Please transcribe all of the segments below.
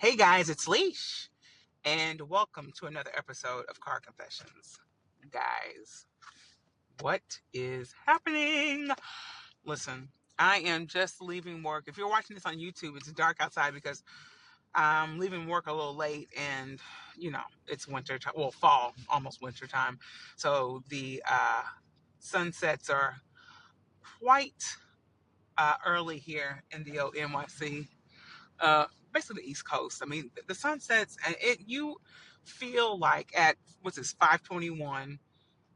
Hey guys, it's Leesh, and welcome to another episode of Car Confessions. Guys, what is happening? Listen, I am just leaving work. If you're watching this on YouTube, it's dark outside because I'm leaving work a little late and, it's winter time. Well, fall, almost winter time. So the sunsets are quite early here in the old NYC. uh, Basically the East Coast. I mean, the sun sets and you feel like at what's this 5:21,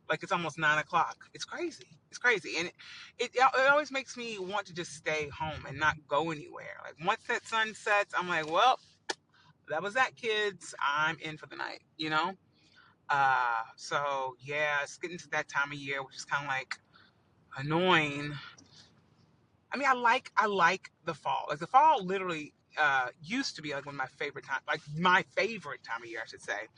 like it's almost 9 o'clock. It's crazy. It's crazy, and it always makes me want to just stay home and not go anywhere. Like once that sun sets, I'm like, well, that was that, kids. I'm in for the night. So yeah, it's getting to that time of year, which is kind of like annoying. I mean, I like the fall. Like the fall literally used to be like one of my favorite time, like my favorite time of year, I should say.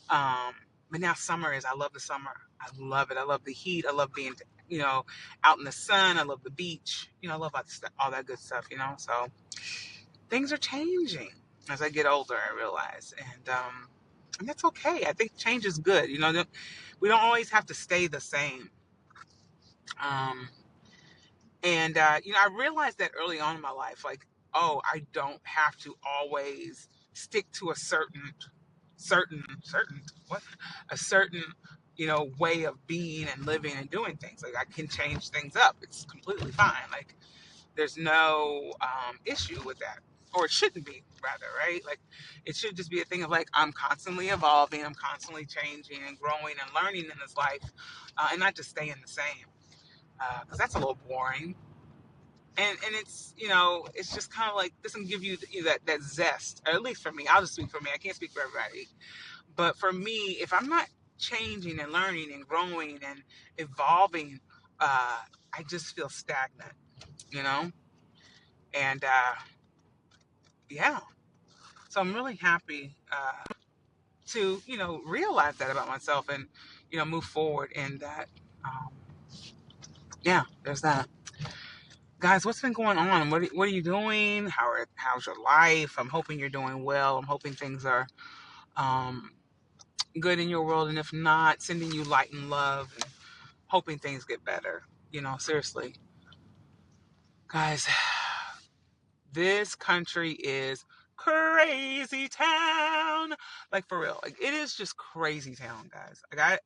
Um, but now summer is. I love the summer. I love it. I love the heat. I love being, you know, out in the sun. I love the beach. I love all that good stuff. So things are changing as I get older. I realize, and that's okay. I think change is good. We don't always have to stay the same. Um, And I realized that early on in my life, like, oh, I don't have to always stick to a certain what a certain way of being and living and doing things. Like I can change things up. It's completely fine. Like there's no issue with that, or it shouldn't be, rather, right? Like it should just be a thing of like I'm constantly evolving, I'm constantly changing and growing and learning in this life, and not just staying the same. Because that's a little boring, and it's just kind of like doesn't give you, that zest, or at least for me. I'll just speak for me. I can't speak for everybody, but for me, if I'm not changing and learning and growing and evolving, I just feel stagnant, you know and yeah, so I'm really happy to realize that about myself, and move forward in that. um, yeah, there's that. Guys, what's been going on? What are you doing? How's your life? I'm hoping you're doing well. I'm hoping things are um, good in your world, and if not, sending you light and love, and hoping things get better. Seriously, guys, this country is crazy town. Like for real, like it is just crazy town, guys. Like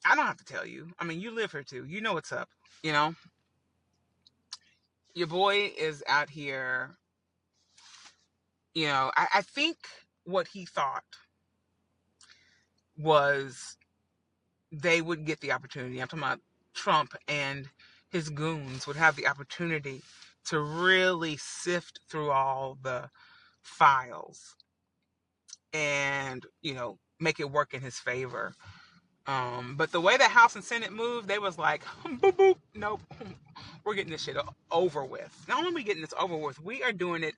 I don't have to tell you. I mean, you live here too. You know what's up. You know, your boy is out here. I think what he thought was they would get the opportunity. I'm talking about Trump and his goons would have the opportunity to really sift through all the files and, make it work in his favor. But the way the House and Senate moved, they was like, boop, boop, nope, we're getting this shit over with. Not only are we getting this over with, we are doing it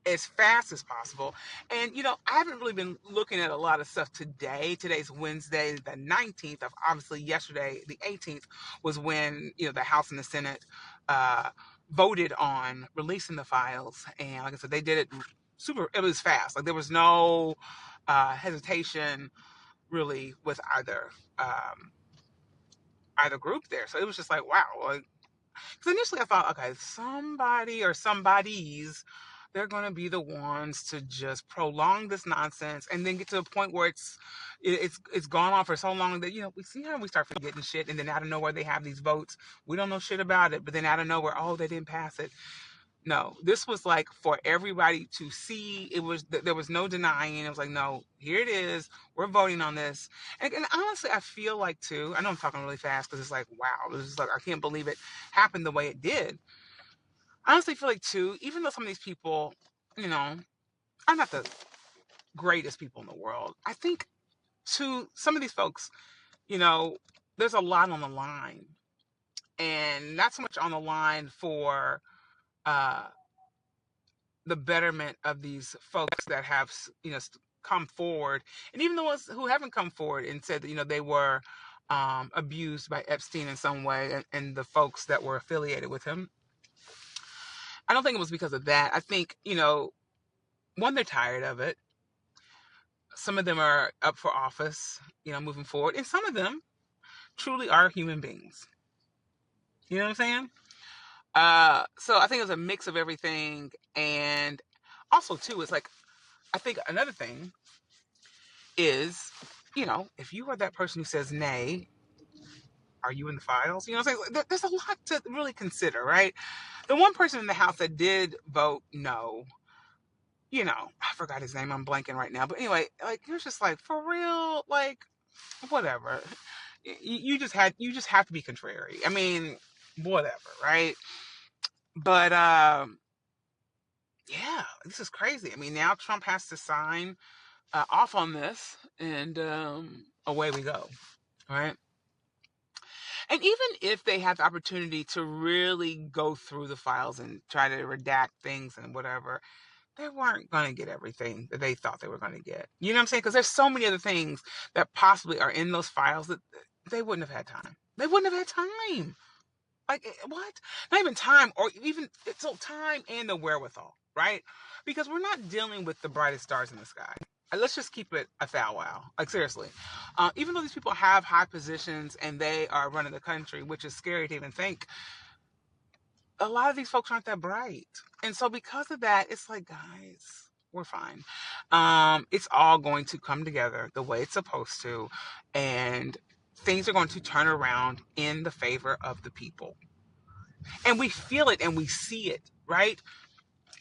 as fast as possible. And I haven't really been looking at a lot of stuff today. Today's Wednesday, the 19th. Of obviously yesterday, the 18th, was when the House and the Senate uh, voted on releasing the files. And like I said, they did it super. It was fast. Like there was no hesitation really with either group there. So it was just like, wow. Like, because initially I thought, okay, somebody or somebodies, they're going to be the ones to just prolong this nonsense and then get to a point where it's gone on for so long that we see how we start forgetting shit, and then out of nowhere they have these votes. We don't know shit about it, but then out of nowhere, oh, they didn't pass it. No, this was like for everybody to see. There was no denying. It was like, no, here it is. We're voting on this. And honestly, I feel like too. I know I'm talking really fast because it's like, wow, this is like I can't believe it happened the way it did. I honestly feel like too, even though some of these people, you know, are not the greatest people in the world, I think to some of these folks, you know, there's a lot on the line, and not so much on the line for uh the betterment of these folks that have come forward, and even the ones who haven't come forward and said that they were abused by Epstein in some way, and the folks that were affiliated with him. I don't think it was because of that. I think one, they're tired of it. Some of them are up for office, moving forward. And some of them truly are human beings. You know what I'm saying? So I think it's a mix of everything. And also, too, it's like, I think another thing is, if you are that person who says nay, are you in the files? You know what I'm saying? There's a lot to really consider, right? The one person in the House that did vote no, I forgot his name. I'm blanking right now. But anyway, like, you're just like, for real, like, whatever. You just have to be contrary. I mean, whatever, right? But yeah, this is crazy. I mean, now Trump has to sign off on this, and away we go, right? And even if they have the opportunity to really go through the files and try to redact things and whatever, they weren't going to get everything that they thought they were going to get. You know what I'm saying? Because there's so many other things that possibly are in those files that they wouldn't have had time. They wouldn't have had time. Like, what? Not even time, or even so time and the wherewithal, right? Because we're not dealing with the brightest stars in the sky. Let's just keep it a foul wow. Like, seriously. Even though these people have high positions and they are running the country, which is scary to even think, a lot of these folks aren't that bright. And so because of that, it's like, guys, we're fine. It's all going to come together the way it's supposed to. And things are going to turn around in the favor of the people. And we feel it and we see it, right?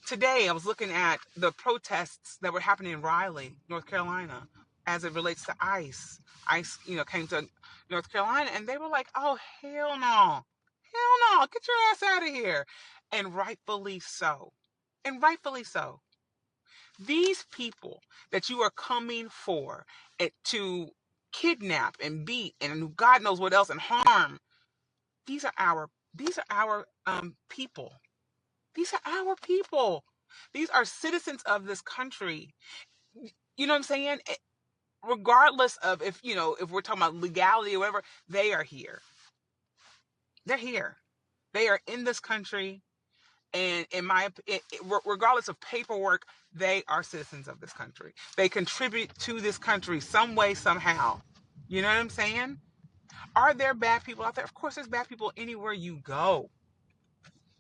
Today, I was looking at the protests that were happening in Raleigh, North Carolina, as it relates to ICE. ICE, came to North Carolina, and they were like, "Oh, hell no, hell no, get your ass out of here," and rightfully so, and rightfully so. These people that you are coming for to kidnap and beat and God knows what else and harm, these are our people. These are our people. These are citizens of this country. You know what I'm saying? Regardless of if we're talking about legality or whatever, they are here. They're here. They are in this country, and regardless of paperwork, they are citizens of this country. They contribute to this country some way, somehow. You know what I'm saying? Are there bad people out there? Of course, there's bad people anywhere you go.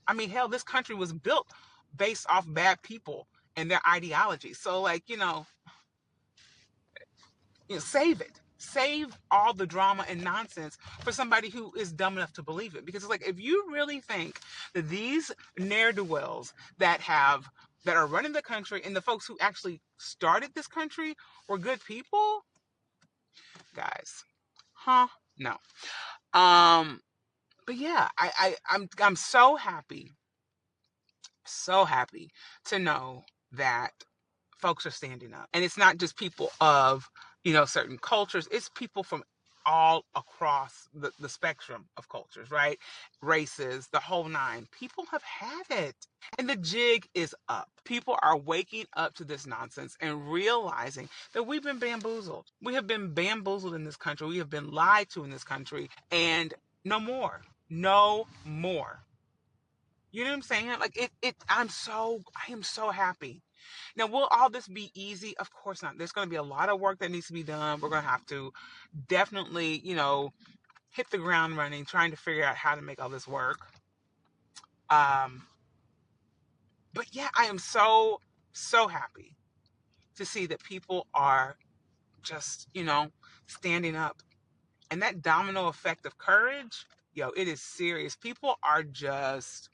I mean, hell, this country was built based off bad people and their ideology. So, like, save it. Save all the drama and nonsense for somebody who is dumb enough to believe it. Because it's like, if you really think that these ne'er-do-wells that are running the country and the folks who actually started this country were good people, guys, no. But yeah, I'm so happy to know that folks are standing up. And it's not just people of, certain cultures. It's people from all across the spectrum of cultures, right? Races, the whole nine. People have had it. And the jig is up. People are waking up to this nonsense and realizing that we've been bamboozled. We have been bamboozled in this country. We have been lied to in this country. And no more. No more. You know what I'm saying? Like, I am so happy. Now, will all this be easy? Of course not. There's going to be a lot of work that needs to be done. We're going to have to definitely, hit the ground running, trying to figure out how to make all this work. Um, but yeah, I am so, so happy to see that people are just, standing up. And that domino effect of courage, it is serious. People are just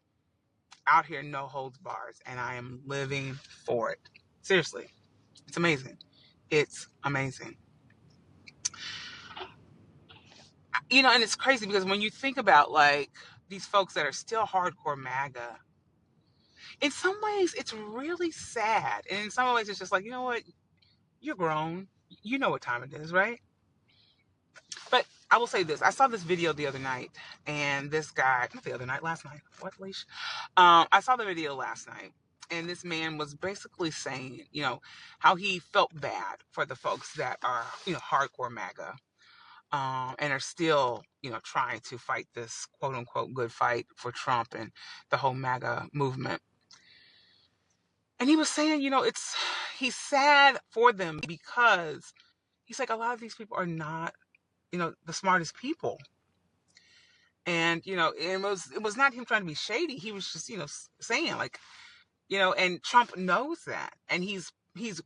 out here, no holds bars, and I am living for it. Seriously, it's amazing. It's amazing. And it's crazy because when you think about, like, these folks that are still hardcore MAGA, in some ways it's really sad, and in some ways it's just like, you know what, you're grown, you know what time it is, right? But I will say this: I saw this video the other night, and this guy, not the other night, last night. What, Leesh? I saw the video last night, and this man was basically saying, how he felt bad for the folks that are, hardcore MAGA, and are still, trying to fight this quote unquote good fight for Trump and the whole MAGA movement. And he was saying, he's sad for them because he's like, a lot of these people are not, the smartest people. And, it was not him trying to be shady. He was just, saying like, and Trump knows that. And he's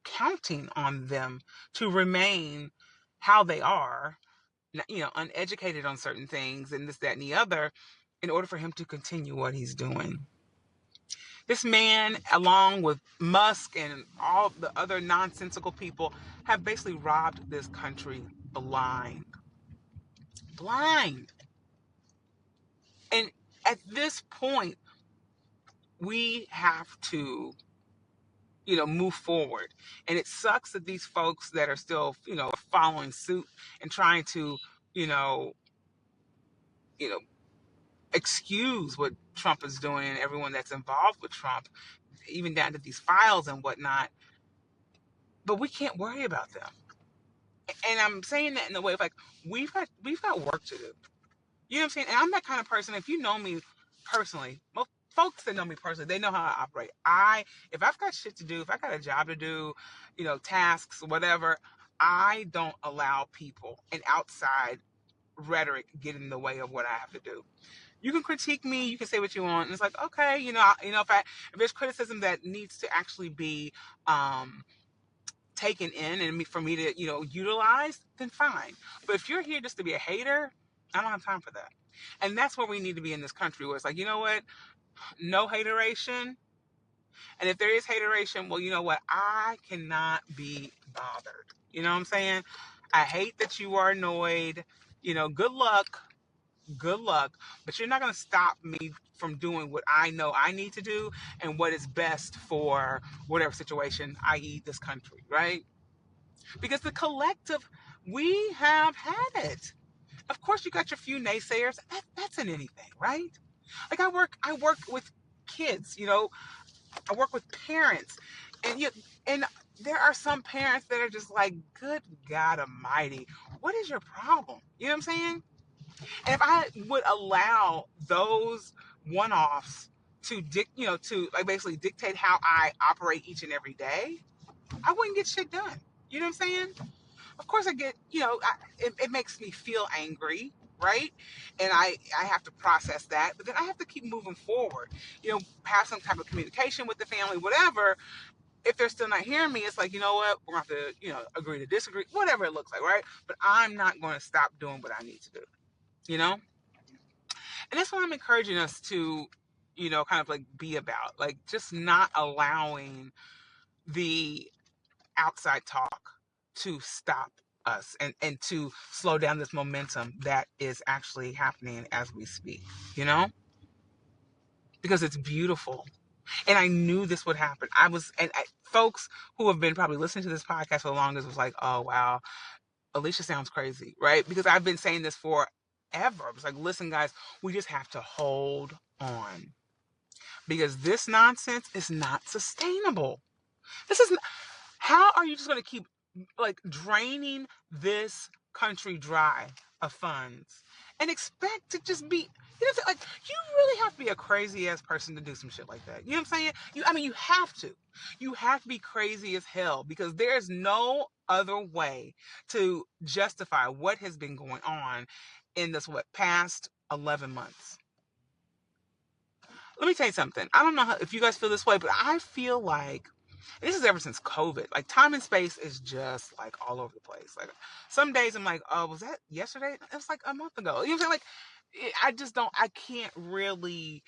counting on them to remain how they are, uneducated on certain things and this, that, and the other, in order for him to continue what he's doing. This man, along with Musk and all the other nonsensical people, have basically robbed this country blind. Blind. And at this point, we have to, move forward. And it sucks that these folks that are still, following suit and trying to, you know, you know, excuse what Trump is doing and everyone that's involved with Trump, even down to these files and whatnot. But we can't worry about them. And I'm saying that in a way of like, we've got work to do. You know what I'm saying? And I'm that kind of person. If you know me personally, most folks that know me personally, they know how I operate. If I've got shit to do, if I got a job to do, tasks, whatever, I don't allow people and outside rhetoric get in the way of what I have to do. You can critique me, you can say what you want, and it's like, okay, if there's criticism that needs to actually be taken in and for me to, utilize, then fine. But if you're here just to be a hater, I don't have time for that. And that's where we need to be in this country, where it's like, you know what? No hateration. And if there is hateration, well, you know what? I cannot be bothered. You know what I'm saying? I hate that you are annoyed. Good luck. Good luck. But you're not going to stop me from doing what I know I need to do and what is best for whatever situation, i.e., this country, right? Because the collective, we have had it. Of course, you got your few naysayers. That's in anything, right? Like I work with kids. I work with parents, and there are some parents that are just like, good God Almighty, what is your problem? You know what I'm saying? And if I would allow those one-offs to like basically dictate how I operate each and every day, I wouldn't get shit done. You know what I'm saying? Of course I get, it makes me feel angry, right? And I have to process that, but then I have to keep moving forward, have some type of communication with the family, whatever. If they're still not hearing me, it's like, you know what, we're going to have to, agree to disagree, whatever it looks like, right? But I'm not going to stop doing what I need to do, you know? And that's what I'm encouraging us to, kind of like be about, like just not allowing the outside talk to stop us and to slow down this momentum that is actually happening as we speak, because it's beautiful. And I knew this would happen. Folks who have been probably listening to this podcast for the longest was like, oh, wow, Alicia sounds crazy, right? Because I've been saying this forever. I was like, listen, guys, we just have to hold on because this nonsense is not sustainable. This is How are you just going to keep like draining this country dry of funds and expect to just be, like you really have to be a crazy ass person to do some shit like that. You know what I'm saying? You have to. You have to be crazy as hell because there's no other way to justify what has been going on in this past 11 months. Let me tell you something. I don't know if you guys feel this way, but I feel like this is ever since COVID. Like time and space is just like all over the place. Like some days I'm like, oh, was that yesterday? It was like a month ago. You know what I'm saying? Like I can't really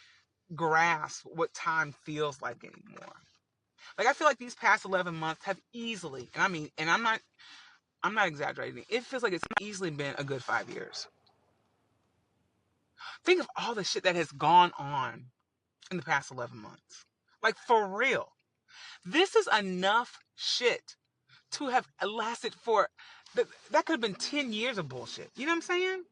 grasp what time feels like anymore. Like I feel like these past 11 months have easily, and I'm not exaggerating. It feels like it's easily been a good 5 years. Think of all the shit that has gone on in the past 11 months. Like for real. This is enough shit to have lasted for that could have been 10 years of bullshit. You know what I'm saying?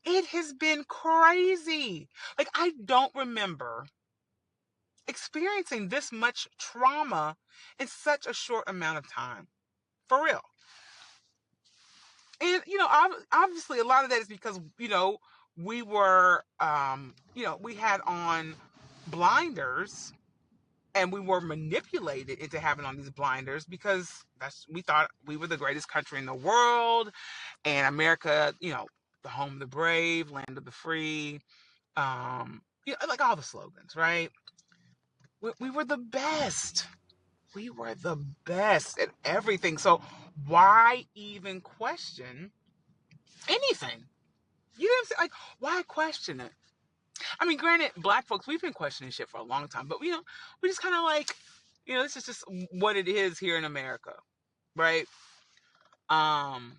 It has been crazy. Like I don't remember experiencing this much trauma in such a short amount of time. For real. And obviously a lot of that is because, we were we had on blinders And we were manipulated into having on these blinders because we thought we were the greatest country in the world, and America, the home of the brave, land of the free, like all the slogans, right? We were the best. We were the best at everything. So why even question anything? You know what I'm saying? Like, why question it? I mean, granted, black folks, we've been questioning shit for a long time, but we just kind of like, this is just what it is here in America, right? Um,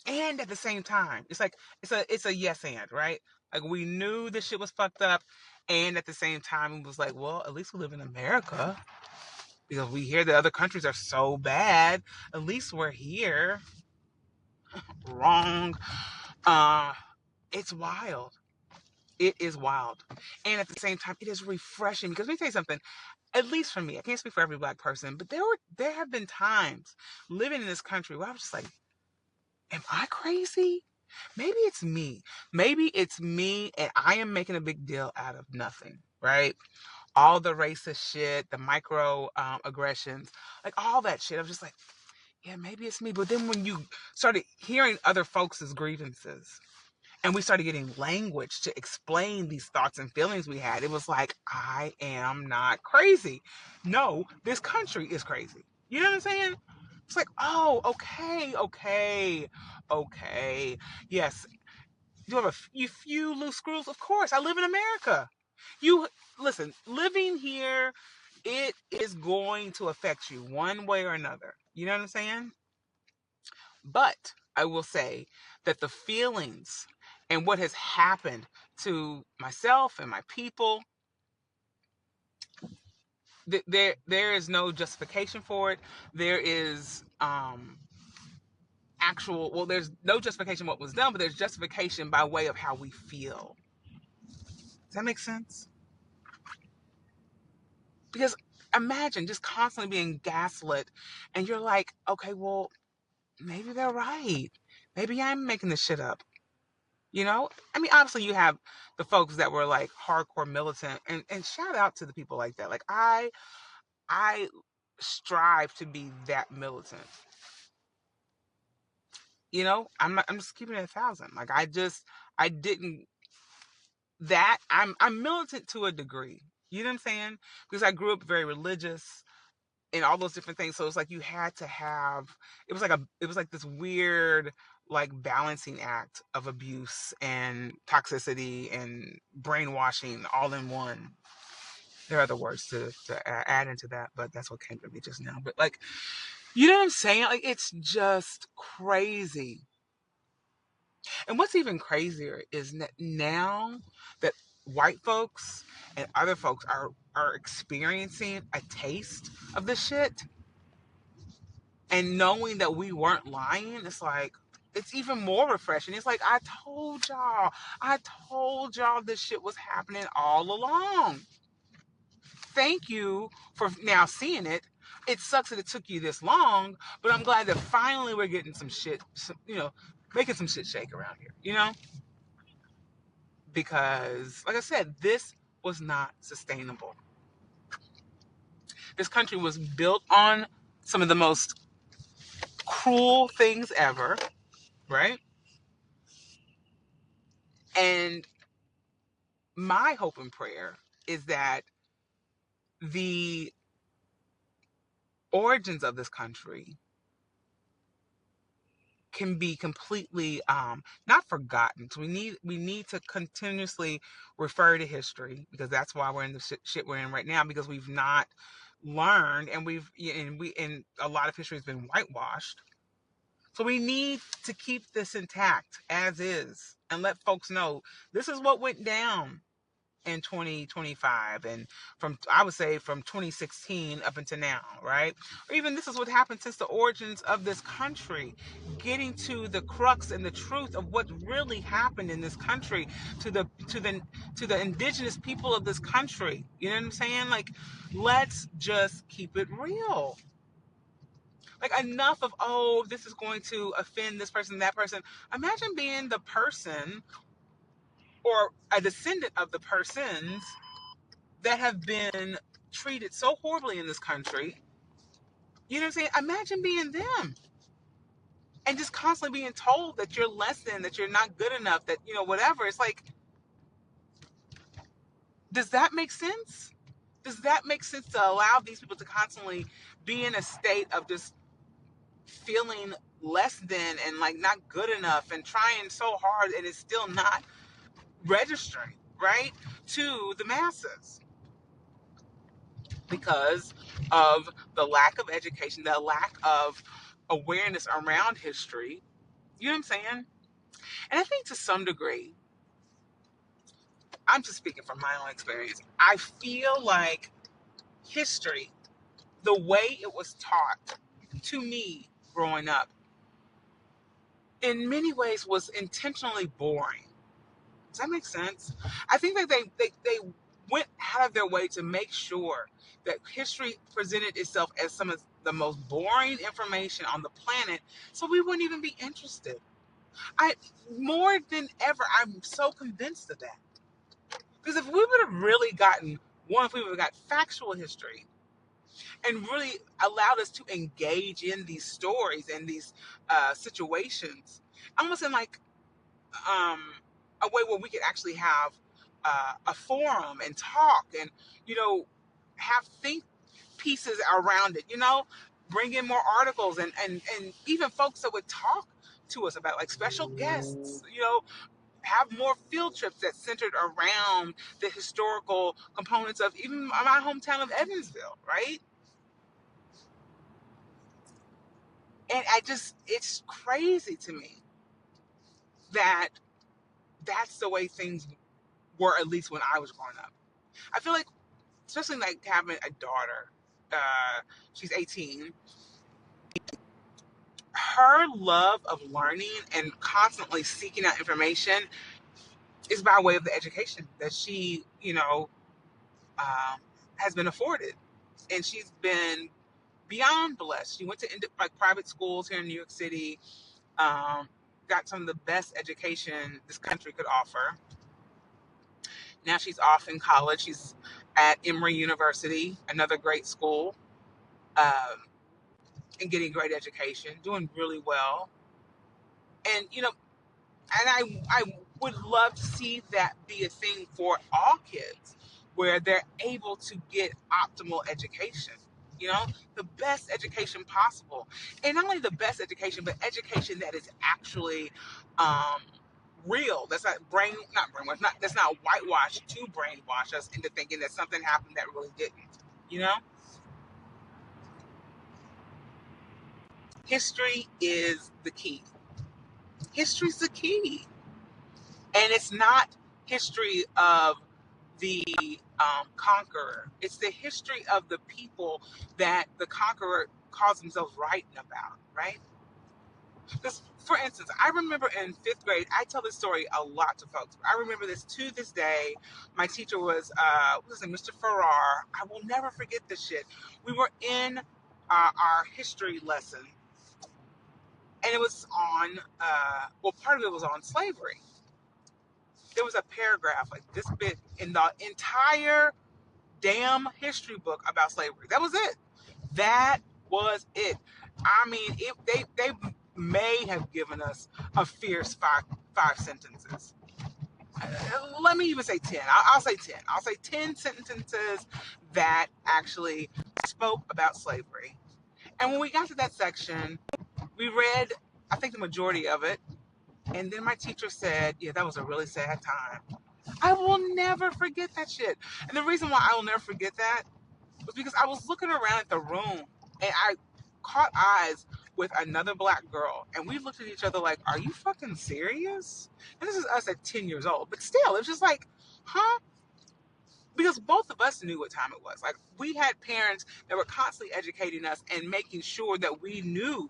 and at the same time, it's like it's a yes and, right? Like, we knew this shit was fucked up, and at the same time, it was like, well, at least we live in America because we hear that other countries are so bad. At least we're here. Wrong. Uh, it's wild. It is wild, and at the same time, it is refreshing because let me tell you something. At least for me, I can't speak for every black person, but there have been times living in this country where I was just like, am I crazy? Maybe it's me. Maybe it's me and I am making a big deal out of nothing, right? All the racist shit, the micro aggressions, like all that shit. I was just like, yeah, maybe it's me. But then when you started hearing other folks' grievances, and we started getting language to explain these thoughts and feelings we had, it was like, I am not crazy. No, this country is crazy. You know what I'm saying? It's like, oh, okay. Yes, you have a few loose screws. Of course, I live in America. You listen, living here, it is going to affect you one way or another. You know what I'm saying? But I will say that the feelings and what has happened to myself and my people, there is no justification for it. There is there's no justification what was done, but there's justification by way of how we feel. Does that make sense? Because imagine just constantly being gaslit, and you're like, okay, well, maybe they're right. Maybe I'm making this shit up. I mean, obviously you have the folks that were like hardcore militant, and shout out to the people like that. Like, I strive to be that militant. I'm just keeping it 1,000. Like, I didn't that I'm militant to a degree. You know what I'm saying? Because I grew up very religious and all those different things. So it's like you had to have, it was like this weird, like, balancing act of abuse and toxicity and brainwashing all in one. There are other words to add into that, but that's what came to me just now. But, like, you know what I'm saying? Like, it's just crazy. And what's even crazier is that now that white folks and other folks are experiencing a taste of this shit, and knowing that we weren't lying, it's like, it's even more refreshing. It's like, I told y'all this shit was happening all along. Thank you for now seeing it. It sucks that it took you this long, but I'm glad that finally we're getting some shit, making some shit shake around here, because, like I said, this was not sustainable. This country was built on some of the most cruel things ever, right? And my hope and prayer is that the origins of this country can be completely not forgotten. So we need to continuously refer to history, because that's why we're in the shit we're in right now, because we've not learned, and and a lot of history has been whitewashed. So we need to keep this intact as is and let folks know this is what went down in 2025, and I would say from 2016 up until now, right? Or even this is what happened since the origins of this country, getting to the crux and the truth of what really happened in this country, to the indigenous people of this country. You know what I'm saying? Like, let's just keep it real. Like, enough of, oh, this is going to offend this person, that person. Imagine being the person or a descendant of the persons that have been treated so horribly in this country. You know what I'm saying? Imagine being them and just constantly being told that you're less than, that you're not good enough, that, whatever. It's like, does that make sense? Does that make sense to allow these people to constantly be in a state of just feeling less than and like not good enough and trying so hard and it's still not registering, right, to the masses because of the lack of education, the lack of awareness around history. You know what I'm saying? And I think to some degree, I'm just speaking from my own experience, I feel like history, the way it was taught to me growing up, in many ways was intentionally boring. Does that make sense? I think that they went out of their way to make sure that history presented itself as some of the most boring information on the planet, so we wouldn't even be interested. I More than ever, I'm so convinced of that. Because if we would have really gotten if we would have got factual history and really allowed us to engage in these stories and these situations, almost in like um, a way where we could actually have a forum and talk and have think pieces around it. Bring in more articles and even folks that would talk to us about like special guests. Have more field trips that centered around the historical components of even my hometown of Evansville, right? And it's crazy to me that that's the way things were, at least when I was growing up. I feel like, especially like having a daughter, she's 18, her love of learning and constantly seeking out information is by way of the education that she, um, has been afforded. And she's been beyond blessed. She went to like private schools here in New York City, got some of the best education this country could offer. Now she's off in college. She's at Emory University, another great school, um, and getting great education, doing really well. And and I would love to see that be a thing for all kids, where they're able to get optimal education. The best education possible, and not only the best education, but education that is actually um, real. That's not brainwash, not that's not whitewashed to brainwash us into thinking that something happened that really didn't. You know, history is the key. History's the key. And it's not history of the conqueror. It's the history of the people that the conqueror calls themselves writing about, right? Because, for instance, I remember in fifth grade, I tell this story a lot to folks. I remember this to this day. My teacher was, what was it, Mr. Farrar. I will never forget this shit. We were in our history lesson, and it was on, part of it was on slavery. There was a paragraph like this big in the entire damn history book about slavery. That was it. That was it. I mean, they may have given us a fierce five sentences. Let me even say 10. I'll say 10. I'll say 10 sentences that actually spoke about slavery. And when we got to that section, we read, I think, the majority of it. And then my teacher said, yeah, that was a really sad time. I will never forget that shit. And the reason why I will never forget that was because I was looking around at the room and I caught eyes with another black girl. And we looked at each other like, are you fucking serious? And this is us at 10 years old. But still, it was just like, huh? Because both of us knew what time it was. Like, we had parents that were constantly educating us and making sure that we knew,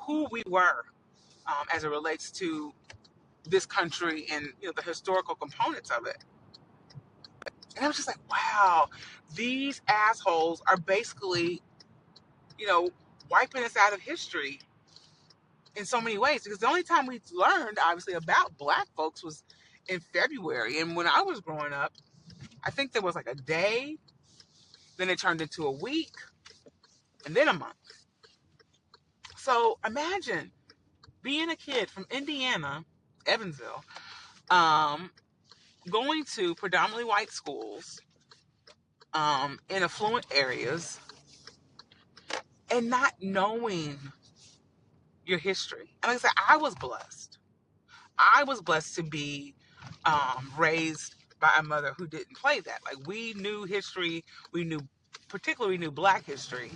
who we were as it relates to this country and the historical components of it. And I was just like, wow, these assholes are basically, wiping us out of history in so many ways. Because the only time we learned, obviously, about black folks was in February. And when I was growing up, I think there was like a day, then it turned into a week, and then a month. So imagine being a kid from Indiana, Evansville, um, going to predominantly white schools, in affluent areas, and not knowing your history. And like I said, I was blessed. I was blessed to be raised by a mother who didn't play that. Like, we knew history, we knew, particularly knew Black history.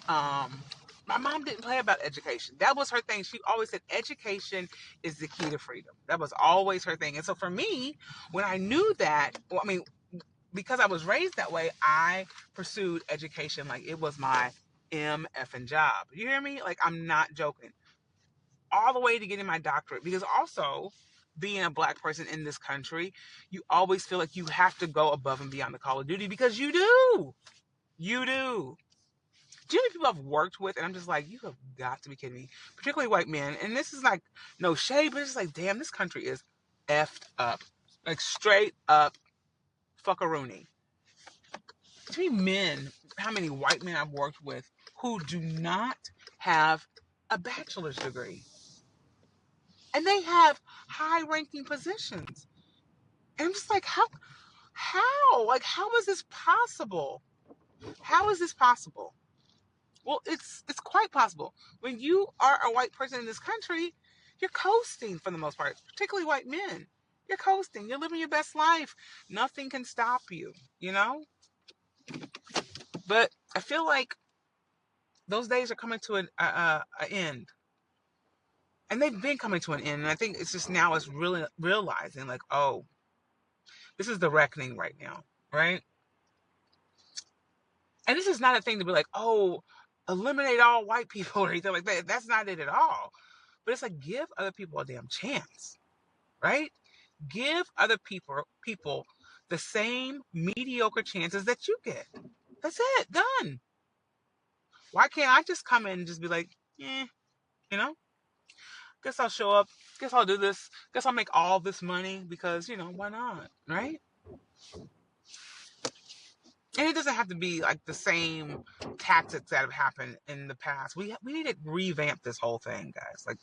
Um, my mom didn't play about education. That was her thing. She always said education is the key to freedom. That was always her thing. And so for me, when I knew that, well, I mean, because I was raised that way, I pursued education like it was my MFing job. You hear me? Like, I'm not joking. All the way to getting my doctorate. Because also, being a Black person in this country, you always feel like you have to go above and beyond the call of duty, because you do. You do. Do you know people I've worked with, and I'm just like, you have got to be kidding me. Particularly white men. And this is like no shade, but it's just like, damn, this country is effed up. Like, straight up fuckaroony. Between men, how many white men I've worked with who do not have a bachelor's degree. And they have high-ranking positions. And I'm just like, how? Like, how is this possible? How is this possible? Well, it's quite possible. When you are a white person in this country, you're coasting for the most part, particularly white men. You're coasting. You're living your best life. Nothing can stop you, you know? But I feel like those days are coming to an end. And they've been coming to an end. And I think it's just now it's really realizing, like, oh, this is the reckoning right now, right? And this is not a thing to be like, oh, eliminate all white people or anything like that. That's not it at all. But it's like, give other people a damn chance, right? Give other people the same mediocre chances that you get. That's it. Done. Why can't I just come in and just be like, you know, guess I'll show up. Guess I'll do this. Guess I'll make all this money because, why not, right? And it doesn't have to be like the same tactics that have happened in the past. We need to revamp this whole thing, guys. Like,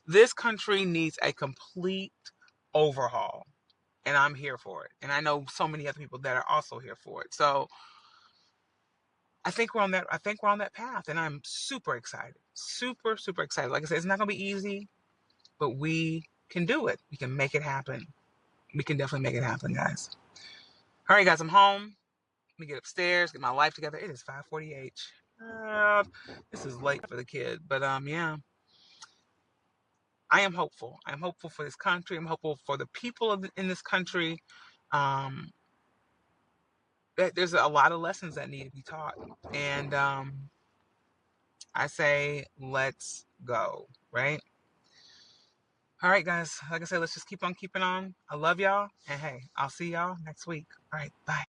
this country needs a complete overhaul, and I'm here for it. And I know so many other people that are also here for it. So I think we're on that path, and I'm super excited. Super, super excited. Like I said, it's not gonna be easy, but we can do it. We can make it happen. We can definitely make it happen, guys. All right, guys, I'm home. Let me get upstairs, get my life together. It is 5:48. This is late for the kid, but yeah. I am hopeful. I'm hopeful for this country. I'm hopeful for the people in this country. Um, there's a lot of lessons that need to be taught, and I say, let's go, right? All right, guys. Like I said, let's just keep on keeping on. I love y'all, and hey, I'll see y'all next week. All right, bye.